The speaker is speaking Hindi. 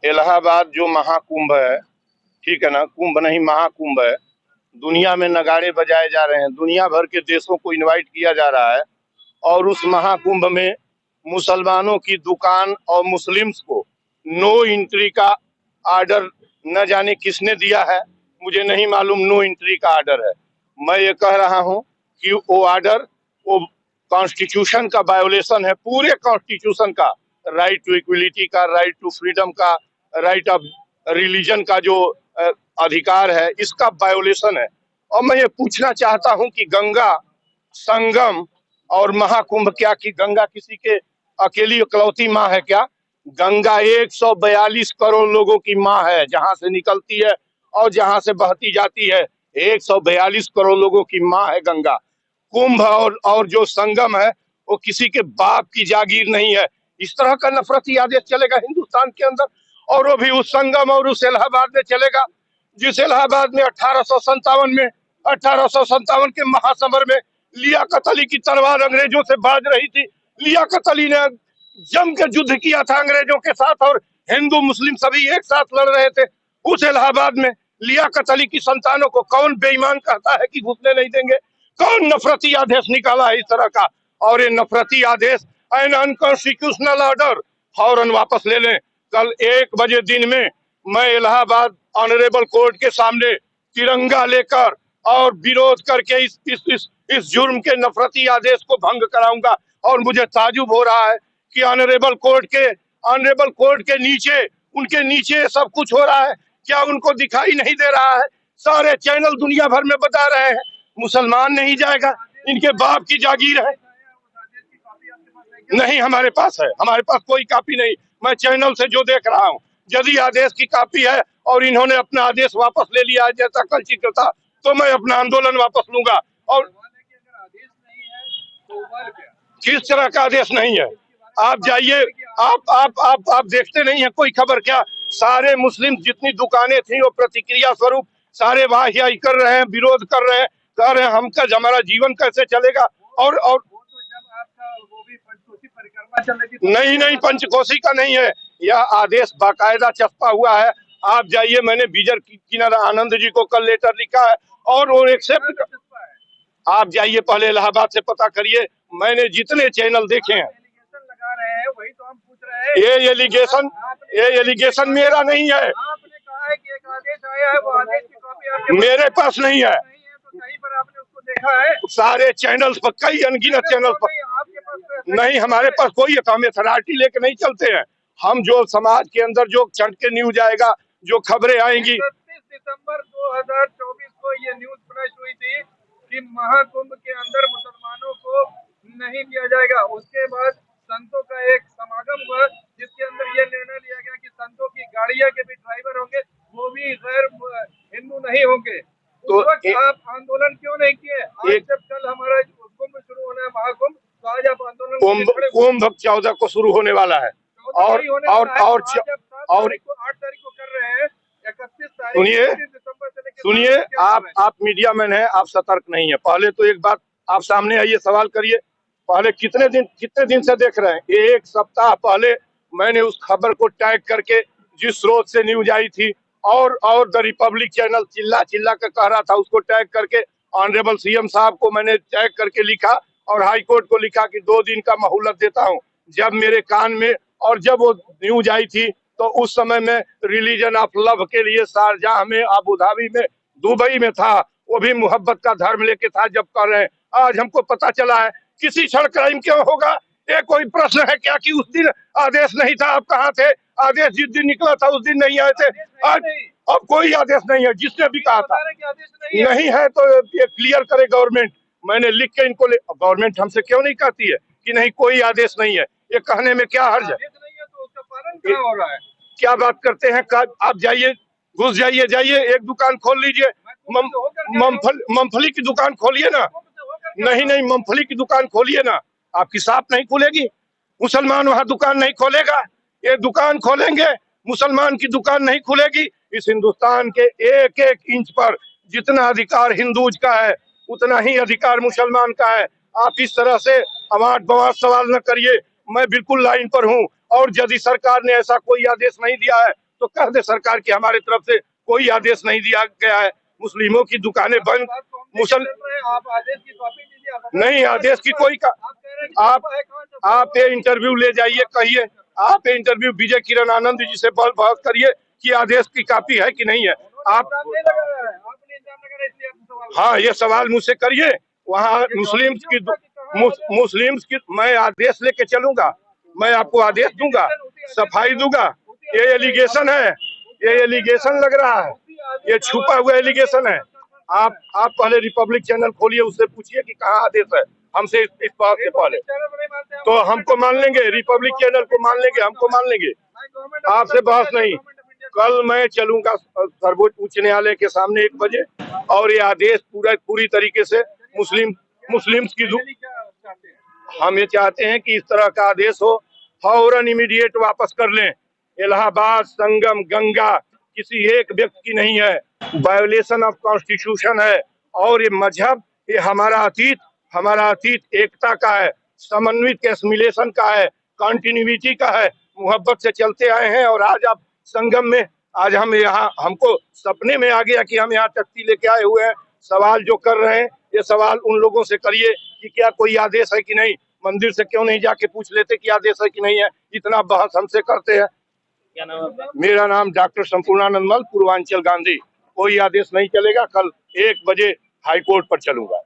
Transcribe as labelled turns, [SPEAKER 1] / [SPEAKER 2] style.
[SPEAKER 1] इलाहाबाद जो महाकुंभ है, ठीक है ना, कुंभ नहीं महाकुंभ है। दुनिया में नगाड़े बजाए जा रहे हैं, दुनिया भर के देशों को इनवाइट किया जा रहा है और उस महाकुंभ में मुसलमानों की दुकान और मुस्लिम्स को नो एंट्री का आर्डर न जाने किसने दिया है, मुझे नहीं मालूम। नो एंट्री का आर्डर है। मैं ये कह रहा हूं कि वो आर्डर वो कॉन्स्टिट्यूशन का वायोलेशन है, पूरे कॉन्स्टिट्यूशन का, राइट टू इक्वलिटी का, राइट टू फ्रीडम का, राइट ऑफ रिलीजन का जो अधिकार है, इसका वायोलेशन है। और मैं ये पूछना चाहता हूं कि गंगा संगम और महाकुंभ क्या, कि गंगा किसी के अकेली इकलौती माँ है क्या? गंगा 142 करोड़ लोगों की माँ है, जहां से निकलती है और जहां से बहती जाती है। 142 करोड़ लोगों की माँ है गंगा। कुंभ और जो संगम है वो किसी के बाप की जागीर नहीं है। इस तरह का नफरती आदेश चलेगा हिंदुस्तान के अंदर, और वो भी उस संगम और उस इलाहाबाद में चलेगा जिस इलाहाबाद में 1857 के महासमर में लियाकत अली की तलवार अंग्रेजों से बाज रही थी। लियाकत अली ने जम के युद्ध किया था अंग्रेजों के साथ और हिंदू मुस्लिम सभी एक साथ लड़ रहे थे। उस इलाहाबाद में लियाकत अली की संतानों को कौन बेईमान कहता है कि घुसने नहीं देंगे? कौन नफरती आदेश निकाला है इस तरह का? और ये नफरती आदेश एन अनकॉन्स्टिट्यूशनल ऑर्डर फौरन वापस ले लें। कल 1 बजे दिन में मैं इलाहाबाद ऑनरेबल कोर्ट के सामने तिरंगा लेकर और विरोध करके इस जुर्म के नफरती आदेश को भंग कराऊंगा। और मुझे ताजुब हो रहा है कि ऑनरेबल कोर्ट के नीचे, उनके नीचे सब कुछ हो रहा है। क्या उनको दिखाई नहीं दे रहा है? सारे चैनल दुनिया भर में बता रहे हैं मुसलमान नहीं जाएगा, इनके बाप की जागीर है। नहीं, हमारे पास है, हमारे पास कोई कॉपी नहीं। मैं चैनल से जो देख रहा हूँ, यदि आदेश की कॉपी है और इन्होंने अपना आदेश वापस ले लिया है जैसा कल चित्र था, तो मैं अपना आंदोलन वापस लूंगा। और किस तरह का आदेश नहीं है? आप जाइए, आप देखते नहीं है कोई खबर क्या? सारे मुस्लिम जितनी दुकानें थी वो प्रतिक्रिया स्वरूप सारे वाहियाही कर रहे हैं, विरोध कर रहे हैं, कह रहे हैं हमारा जीवन कैसे चलेगा। और नहीं, पंचकोशी का नहीं है यह आदेश, बाकायदा छपा हुआ है। आप जाइए, मैंने विजय किनार आनंद जी को कल लेटर लिखा है और वो एक्सेप्ट। आप जाइए, पहले इलाहाबाद से पता करिए, मैंने जितने चैनल देखे हैं।
[SPEAKER 2] लगा रहे हैं वही तो हम पूछ रहे हैं।
[SPEAKER 1] ये एलिगेशन मेरा नहीं है।
[SPEAKER 2] आपने कहा है कि एक आदेश आया है, वो आदेश की कॉपी
[SPEAKER 1] मेरे पास नहीं है।
[SPEAKER 2] तो कहीं पर आपने उसको देखा है?
[SPEAKER 1] सारे चैनल्स पर, कई अनगिनत चैनल पर। नहीं, हमारे पास कोई हम अथॉरिटी लेके नहीं चलते हैं। हम जो समाज के अंदर जो चढ़ के न्यूज आएगा, जो खबरें आएंगी।
[SPEAKER 2] 31 दिसंबर 2024 को ये न्यूज फ्लैश हुई थी कि महाकुंभ के अंदर मुसलमानों को नहीं दिया जाएगा। उसके बाद संतों का एक समागम हुआ जिसके अंदर ये निर्णय लिया गया कि संतों की गाड़ियां के भी ड्राइवर होंगे, वो भी गैर हिंदू नहीं होंगे। तो आप आंदोलन क्यों नहीं किए? आज जब कल हमारा कुंभ शुरू होना है, महाकुंभ, तो आज आप आंदोलन
[SPEAKER 1] कुंभ 14 को शुरू होने वाला है और
[SPEAKER 2] 8 तारीख को कर रहे हैं। 31 तारीख
[SPEAKER 1] सुनिए, आप मीडिया मैन है, आप सतर्क नहीं है। पहले तो एक बात आप सामने आइए, सवाल करिए। पहले कितने दिन से देख रहे हैं? 1 सप्ताह पहले मैंने उस खबर को टैग करके, जिस स्रोत से न्यूज आई थी, और द रिपब्लिक चैनल चिल्ला के कह रहा था, उसको टैग करके ऑनरेबल सीएम साहब को मैंने टैग करके लिखा और हाई कोर्ट को लिखा कि 2 दिन का मोहलत देता हूं। जब मेरे कान में और जब वो न्यूज आई थी तो उस समय में रिलीजन ऑफ लव के लिए शारजाह में, अबू धाबी में, दुबई में था, वो भी मोहब्बत का धर्म लेके था। जब कर रहे हैं, आज हमको पता चला है किसी क्षण क्राइम क्यों होगा? ये कोई प्रश्न है क्या कि उस दिन आदेश नहीं था? आप कहाँ थे? आदेश जिस दिन निकला था उस दिन नहीं आए थे। आज अब कोई आदेश नहीं है, जिसने भी कहा था नहीं है तो ये क्लियर करे गवर्नमेंट। मैंने लिख के इनको गवर्नमेंट हमसे क्यों नहीं कहती है कि नहीं कोई आदेश नहीं है? ये कहने में क्या हर्ज है?
[SPEAKER 2] हो रहा है।
[SPEAKER 1] क्या बात करते हैं? आप जाइए, घुस जाइए, एक दुकान खोल लीजिए, मूंगफली की दुकान खोलिए ना। नहीं, मूंगफली की दुकान खोलिए ना, आपकी शॉप नहीं खुलेगी, मुसलमान वहां दुकान नहीं खोलेगा। ये दुकान खोलेंगे, मुसलमान की दुकान नहीं खुलेगी। इस हिंदुस्तान के एक इंच पर जितना अधिकार हिंदूज का है, उतना ही अधिकार मुसलमान का है। आप इस तरह से अवाट बवाट सवाल न करिए। मैं बिल्कुल लाइन पर हूँ, और यदि सरकार ने ऐसा कोई आदेश नहीं दिया है तो कह दे सरकार की हमारे तरफ से कोई आदेश नहीं दिया गया है। मुस्लिमों की दुकानें बंद, मुसल
[SPEAKER 2] आप आदेश की कॉपी दीजिए।
[SPEAKER 1] नहीं, आदेश की कोई आप ये इंटरव्यू ले जाइए, कहिए आप ये इंटरव्यू विजय किरण आनंद जी से बात करिए कि आदेश की कॉपी है कि नहीं है। आप हाँ, ये सवाल मुझसे करिए। वहाँ मुस्लिम्स की मैं आदेश लेके चलूंगा, मैं आपको आदेश दूंगा, सफाई दूंगा। ये एलिगेशन है, ये एलिगेशन लग रहा है, ये छुपा हुआ एलिगेशन है। आप पहले रिपब्लिक चैनल खोलिए, उससे पूछिए कि कहाँ आदेश है। हमसे इस बात से पहले तो हमको मान लेंगे, रिपब्लिक चैनल को मान लेंगे, हमको मान लेंगे, आपसे बहस नहीं। कल मैं चलूंगा सर्वोच्च उच्च न्यायालय के सामने 1 बजे, और ये आदेश पूरी तरीके से मुस्लिम्स की हम ये चाहते हैं कि इस तरह का आदेश हो, फौरन इमीडिएट वापस कर लें। इलाहाबाद, संगम, गंगा किसी एक व्यक्ति की नहीं है, वायोलेशन ऑफ कॉन्स्टिट्यूशन है। और ये मजहब, ये हमारा अतीत एकता का है, समन्वित एसिमिलेशन का है, कंटिन्यूटी का है, मोहब्बत से चलते आए हैं। और आज आप संगम में, आज हम यहाँ, हमको सपने में आ गया कि हम यहाँ तख्ती लेके आए हुए हैं। सवाल जो कर रहे हैं, ये सवाल उन लोगों से करिए कि क्या कोई आदेश है कि नहीं। मंदिर से क्यों नहीं जाके पूछ लेते कि आदेश है कि नहीं है, इतना बहस हमसे करते हैं।
[SPEAKER 3] क्या नाम है आपका?
[SPEAKER 1] मेरा नाम डॉक्टर संपूर्णानंद मल, पूर्वांचल गांधी। कोई आदेश नहीं चलेगा। कल 1 बजे हाईकोर्ट पर चलूंगा।